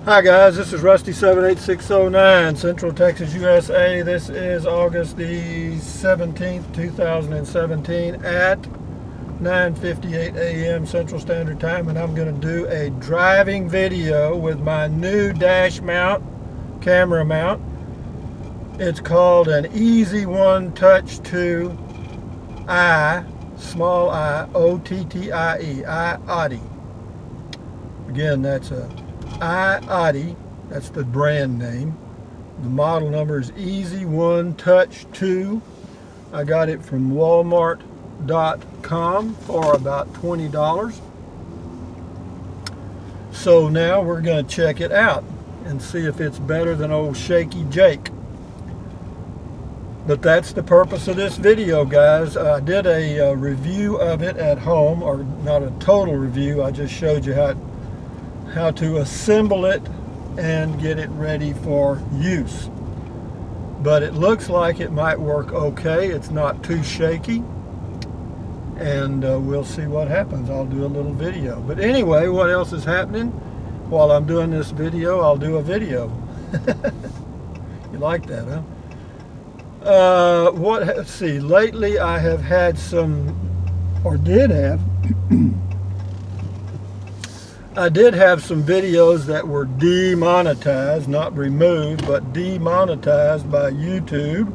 Hi guys, this is Rusty78609, Central Texas, USA. This is August the 17th, 2017 at 9:58 a.m. Central Standard Time, and I'm going to do a driving video with my new Dashmount camera mount. It's called an Easy One Touch 2 I, small I, O-T-T-I-E, iOttie. Again, that's a iOttie, that's the brand name. The model number is Easy One Touch 2. I got it from Walmart.com for about $20. So now we're going to check it out and see if it's better than old Shaky Jake. But that's the purpose of this video, guys. I did a review of it at home, or not a total review. I just showed you how to assemble it and get it ready for use. But it looks like it might work okay. It's not too shaky, and we'll see what happens. I'll do a little video. But anyway, what else is happening? While I'm doing this video, I'll do a video. You like that, huh? Let's see, lately I have had some, or did have, I did have some videos that were demonetized, not removed, but demonetized by YouTube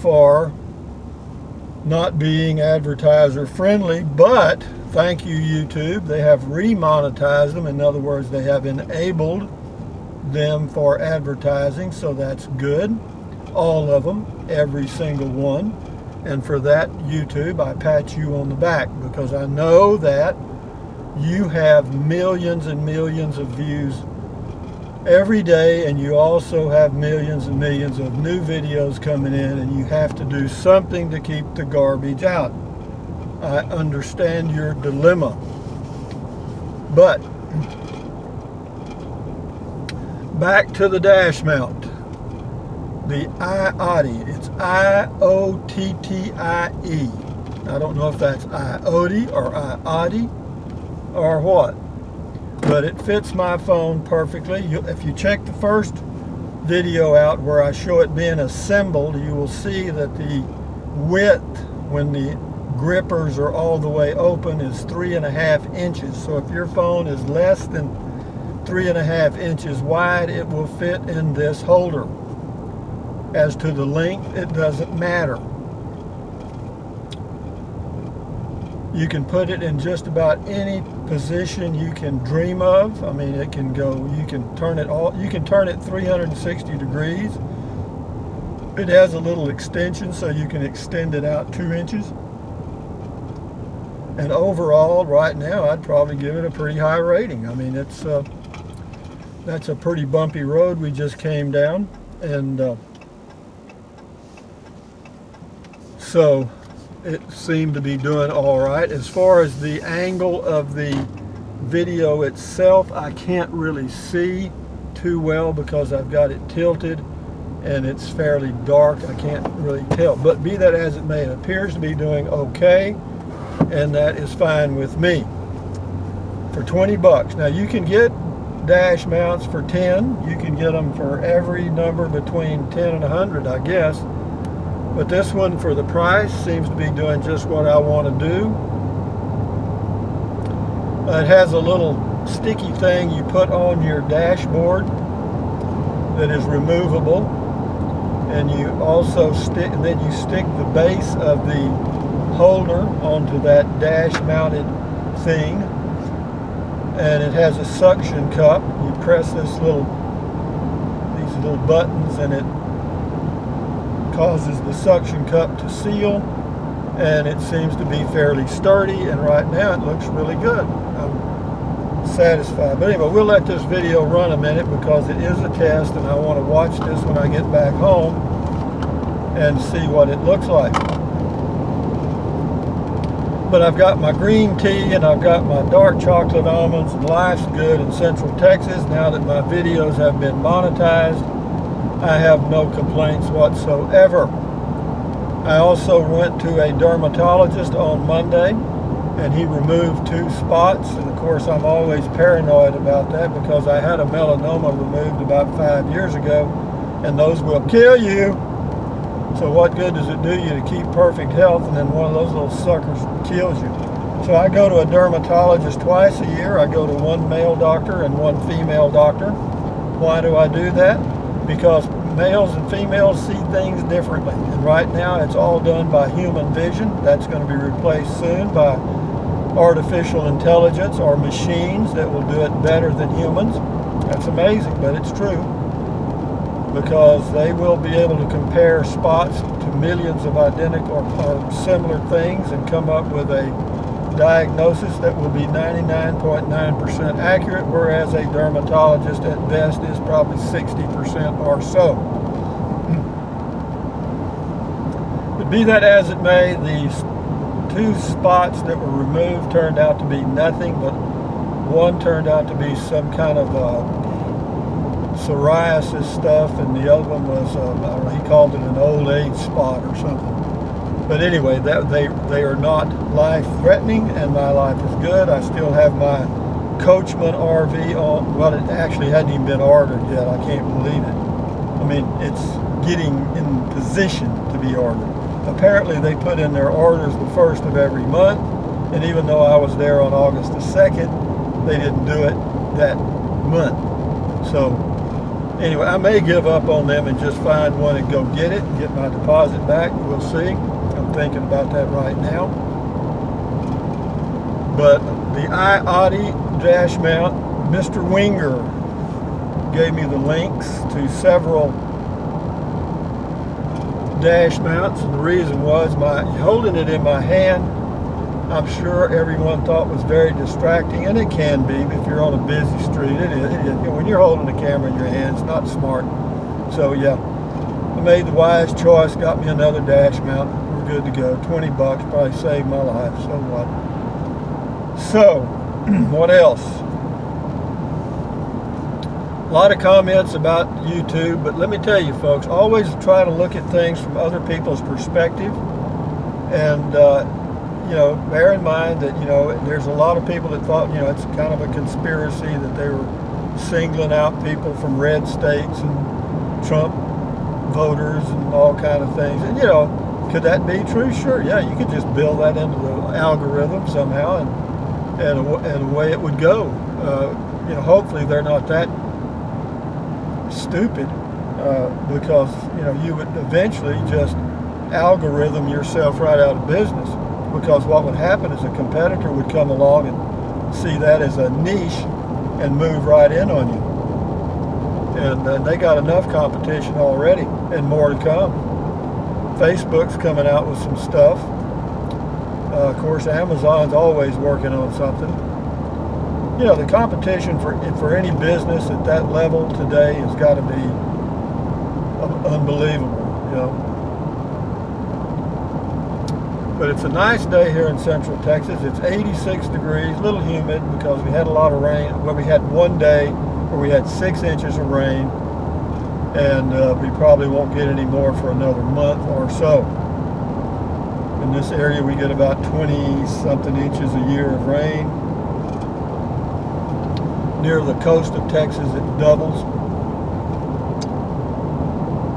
for not being advertiser friendly. But thank you, YouTube, they have remonetized them. In other words, they have enabled them for advertising, so that's good. All of them, every single one. And for that, YouTube, I pat you on the back, because I know that you have millions and millions of views every day, and you also have millions and millions of new videos coming in, and you have to do something to keep the garbage out. I understand your dilemma. But back to the Dashmount. The iOttie, it's I-O-T-T-I-E. I don't know if that's iOttie or iOttie or what, but it fits my phone perfectly. If you check the first video out where I show it being assembled, you will see that the width when the grippers are all the way open is 3.5 inches. So if your phone is less than 3.5 inches wide, it will fit in this holder. As to the length, it doesn't matter. You can put it in just about any position you can dream of. I mean, it can go, you can turn it 360 degrees. It has a little extension, so you can extend it out 2 inches. And overall, right now, I'd probably give it a pretty high rating. I mean, it's that's a pretty bumpy road we just came down, and so it seemed to be doing all right. As far as the angle of the video itself, I can't really see too well because I've got it tilted and it's fairly dark. I can't really tell, but be that as it may, it appears to be doing okay, and that is fine with me. For 20 bucks. Now you can get dash mounts for 10. You can get them for every number between 10 and 100, I guess. But this one, for the price, seems to be doing just what I want to do. It has a little sticky thing you put on your dashboard that is removable, and you also stick the base of the holder onto that dash-mounted thing, and it has a suction cup. You press these little buttons, and it causes the suction cup to seal, and it seems to be fairly sturdy, and right now it looks really good. I'm satisfied. But anyway, we'll let this video run a minute because it is a test, and I want to watch this when I get back home and see what it looks like. But I've got my green tea and I've got my dark chocolate almonds, and life's good in Central Texas. Now that my videos have been monetized, I have no complaints whatsoever. I also went to a dermatologist on Monday, and he removed 2 spots, and of course, I'm always paranoid about that because I had a melanoma removed about 5 years ago, and those will kill you. So what good does it do you to keep perfect health and then one of those little suckers kills you? So I go to a dermatologist twice a year. I go to one male doctor and one female doctor. Why do I do that? Because males and females see things differently. And right now it's all done by human vision. That's going to be replaced soon by artificial intelligence or machines that will do it better than humans. That's amazing, but it's true. Because they will be able to compare spots to millions of identical or similar things and come up with a diagnosis that will be 99.9% accurate, whereas a dermatologist at best is probably 60% or so. But be that as it may, these 2 spots that were removed turned out to be nothing, but one turned out to be some kind of psoriasis stuff, and the other one was, he called it an old age spot or something. But anyway, that they are not life-threatening, and my life is good. I still have my Coachman RV on. Well, it actually hadn't even been ordered yet. I can't believe it. I mean, it's getting in position to be ordered. Apparently, they put in their orders the 1st of every month, and even though I was there on August the 2nd, they didn't do it that month. So anyway, I may give up on them and just find one and go get it, get my deposit back. We'll see. I'm thinking about that right now. But the Audi Dashmount, Mr. Winger gave me the links to several dash mounts, and the reason was my holding it in my hand, I'm sure everyone thought was very distracting, and it can be if you're on a busy street. It is. When you're holding the camera in your hand, it's not smart. So yeah, I made the wise choice, got me another dash mount. We're good to go. 20 bucks, probably saved my life. So what? So, what else? A lot of comments about YouTube, but let me tell you folks, always try to look at things from other people's perspective, and you know, bear in mind that, you know, there's a lot of people that thought, you know, it's kind of a conspiracy that they were singling out people from red states and Trump voters and all kind of things. And, you know, could that be true? Sure, yeah, you could just build that into the algorithm somehow, and away it would go. You know, hopefully they're not that stupid, because, you know, you would eventually just algorithm yourself right out of business. Because what would happen is a competitor would come along and see that as a niche and move right in on you. And they got enough competition already, and more to come. Facebook's coming out with some stuff. Of course, Amazon's always working on something. You know, the competition for any business at that level today has got to be unbelievable, you know. But it's a nice day here in Central Texas. It's 86 degrees, a little humid because we had a lot of rain. Well, we had one day where we had 6 inches of rain, and we probably won't get any more for another month or so. In this area, we get about 20-something inches a year of rain. Near the coast of Texas, it doubles.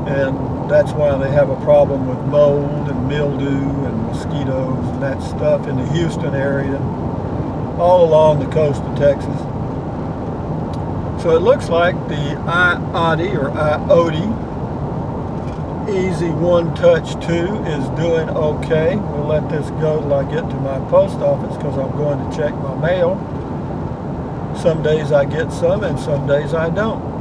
And that's why they have a problem with mold and mildew and mosquitoes and that stuff in the Houston area, all along the coast of Texas. So it looks like the Audi or IOTI Easy One Touch 2 is doing okay. We'll let this go till I get to my post office because I'm going to check my mail. Some days I get some and some days I don't.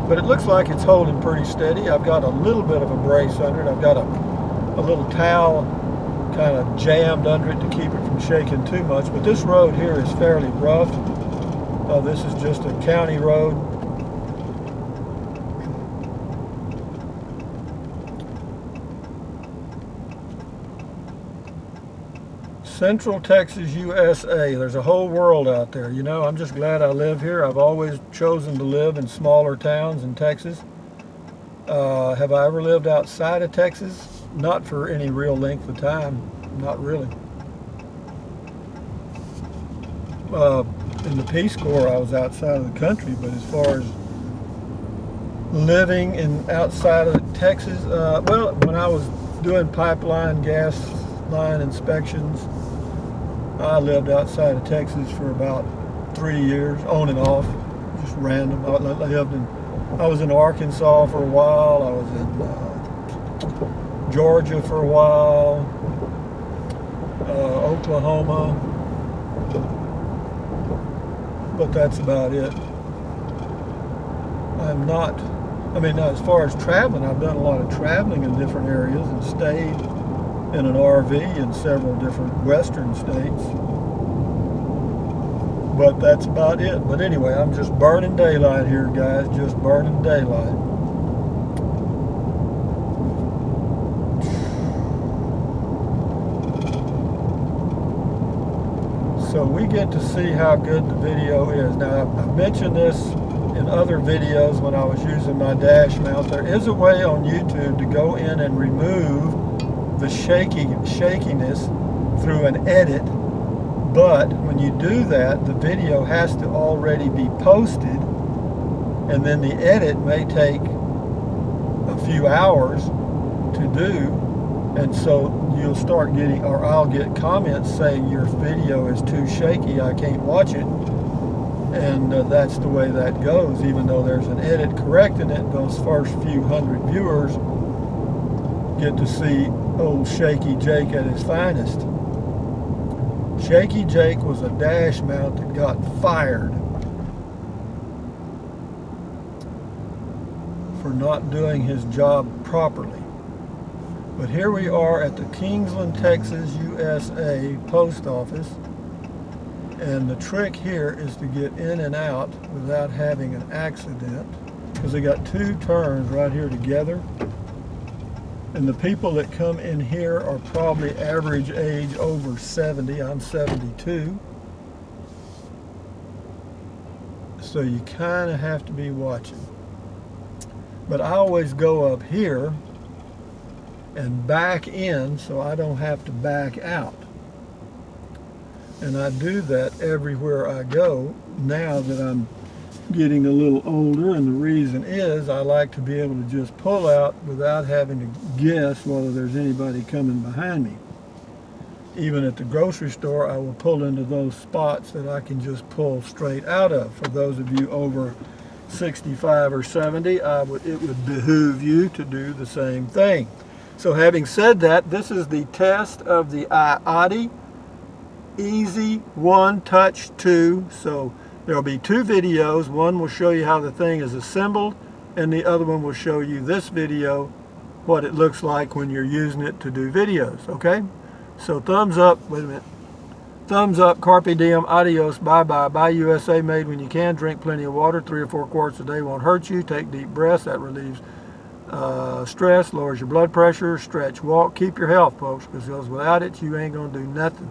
But it looks like it's holding pretty steady. I've got a little bit of a brace under it. I've got a little towel kind of jammed under it to keep it from shaking too much. But this road here is fairly rough. This is just a county road. Central Texas, USA. There's a whole world out there. You know, I'm just glad I live here. I've always chosen to live in smaller towns in Texas. Have I ever lived outside of Texas? Not for any real length of time. Not really. in the Peace Corps, I was outside of the country, but as far as living in outside of Texas, well, when I was doing pipeline, gas line inspections, I lived outside of Texas for about 3 years, on and off, just random. I was in Arkansas for a while. I was in Georgia for a while, Oklahoma, but that's about it. As far as traveling, I've done a lot of traveling in different areas and stayed in an RV in several different western states. But that's about it. But anyway, I'm just burning daylight here, guys. Just burning daylight. So we get to see how good the video is. Now, I mentioned this in other videos when I was using my Dashmount. There is a way on YouTube to go in and remove the shakiness through an edit. But when you do that, the video has to already be posted, and then the edit may take a few hours to do, and so you'll start getting, or I'll get comments saying your video is too shaky, I can't watch it, and that's the way that goes. Even though there's an edit correcting it, those first few hundred viewers get to see old Shaky Jake at his finest. Shaky Jake was a Dashmount that got fired for not doing his job properly. But here we are at the Kingsland, Texas, USA post office, and the trick here is to get in and out without having an accident, because they got two turns right here together. And the people that come in here are probably average age over 70. I'm 72. So you kind of have to be watching. But I always go up here and back in so I don't have to back out. And I do that everywhere I go now that I'm getting a little older, and the reason is I like to be able to just pull out without having to guess whether there's anybody coming behind me. Even at the grocery store, I will pull into those spots that I can just pull straight out of. For those of you over 65 or 70, it would behoove you to do the same thing. So having said that, this is the test of the iOtti Easy One Touch 2. So there will be two videos. One will show you how the thing is assembled, and the other one will show you this video, what it looks like when you're using it to do videos, okay? So thumbs up, wait a minute. Thumbs up, carpe diem, adios, bye-bye. Buy USA made when you can. Drink plenty of water. 3 or 4 quarts a day won't hurt you. Take deep breaths. That relieves stress, lowers your blood pressure. Stretch, walk. Keep your health, folks, because without it, you ain't going to do nothing.